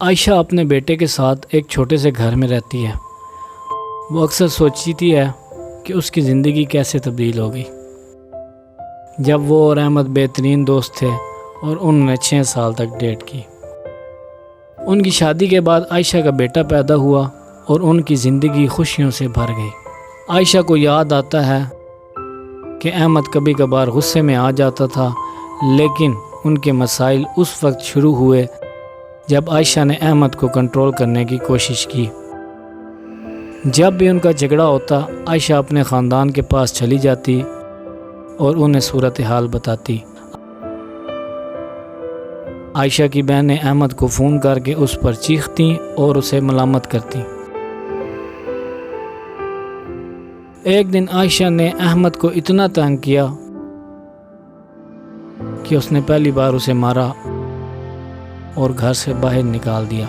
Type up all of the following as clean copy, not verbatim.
عائشہ اپنے بیٹے کے ساتھ ایک چھوٹے سے گھر میں رہتی ہے۔ وہ اکثر سوچتی ہے کہ اس کی زندگی کیسے تبدیل ہو گئی جب وہ اور احمد بہترین دوست تھے اور انہوں نے 6 سال تک ڈیٹ کی۔ ان کی شادی کے بعد عائشہ کا بیٹا پیدا ہوا اور ان کی زندگی خوشیوں سے بھر گئی۔ عائشہ کو یاد آتا ہے کہ احمد کبھی کبھار غصے میں آ جاتا تھا، لیکن ان کے مسائل اس وقت شروع ہوئے جب عائشہ نے احمد کو کنٹرول کرنے کی کوشش کی۔ جب بھی ان کا جھگڑا ہوتا، عائشہ اپنے خاندان کے پاس چلی جاتی اور انہیں صورتحال بتاتی۔ عائشہ کی بہنیں احمد کو فون کر کے اس پر چیختیں اور اسے ملامت کرتیں۔ ایک دن عائشہ نے احمد کو اتنا تنگ کیا کہ اس نے پہلی بار اسے مارا اور گھر سے باہر نکال دیا۔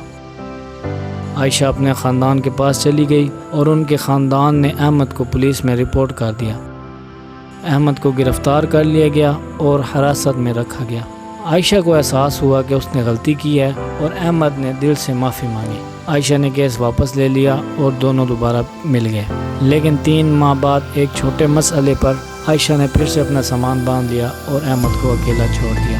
عائشہ اپنے خاندان کے پاس چلی گئی اور ان کے خاندان نے احمد کو پولیس میں رپورٹ کر دیا۔ احمد کو گرفتار کر لیا گیا اور حراست میں رکھا گیا۔ عائشہ کو احساس ہوا کہ اس نے غلطی کی ہے اور احمد نے دل سے معافی مانگی۔ عائشہ نے کیس واپس لے لیا اور دونوں دوبارہ مل گئے، لیکن 3 ماہ بعد ایک چھوٹے مسئلے پر عائشہ نے پھر سے اپنا سامان باندھ لیا اور احمد کو اکیلا چھوڑ دیا۔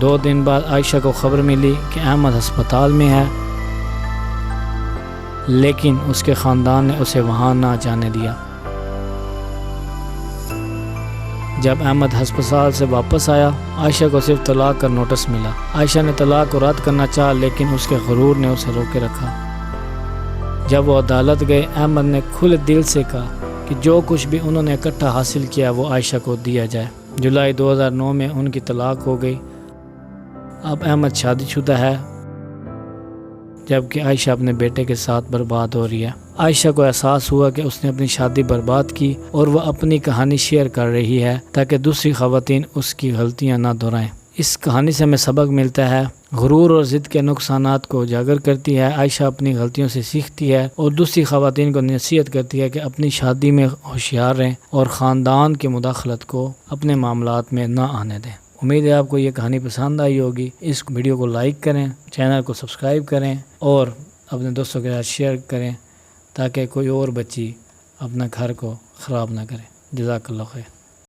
2 دن بعد عائشہ کو خبر ملی کہ احمد ہسپتال میں ہے، لیکن اس کے خاندان نے اسے وہاں نہ جانے دیا۔ جب احمد ہسپتال سے واپس آیا، عائشہ کو صرف طلاق کا نوٹس ملا۔ عائشہ نے طلاق کو رد کرنا چاہا، لیکن اس کے غرور نے اسے روکے رکھا۔ جب وہ عدالت گئے، احمد نے کھلے دل سے کہا کہ جو کچھ بھی انہوں نے اکٹھا حاصل کیا وہ عائشہ کو دیا جائے۔ جولائی 2009 میں ان کی طلاق ہو گئی۔ اب احمد شادی شدہ ہے، جبکہ عائشہ اپنے بیٹے کے ساتھ برباد ہو رہی ہے۔ عائشہ کو احساس ہوا کہ اس نے اپنی شادی برباد کی اور وہ اپنی کہانی شیئر کر رہی ہے تاکہ دوسری خواتین اس کی غلطیاں نہ دہرائیں۔ اس کہانی سے ہمیں سبق ملتا ہے، غرور اور ضد کے نقصانات کو اجاگر کرتی ہے۔ عائشہ اپنی غلطیوں سے سیکھتی ہے اور دوسری خواتین کو نصیحت کرتی ہے کہ اپنی شادی میں ہوشیار رہیں اور خاندان کی مداخلت کو اپنے معاملات میں نہ آنے دیں۔ امید ہے آپ کو یہ کہانی پسند آئی ہوگی۔ اس ویڈیو کو لائک کریں، چینل کو سبسکرائب کریں اور اپنے دوستوں کے ساتھ شیئر کریں تاکہ کوئی اور بچی اپنا گھر کو خراب نہ کرے۔ جزاک اللہ خیر۔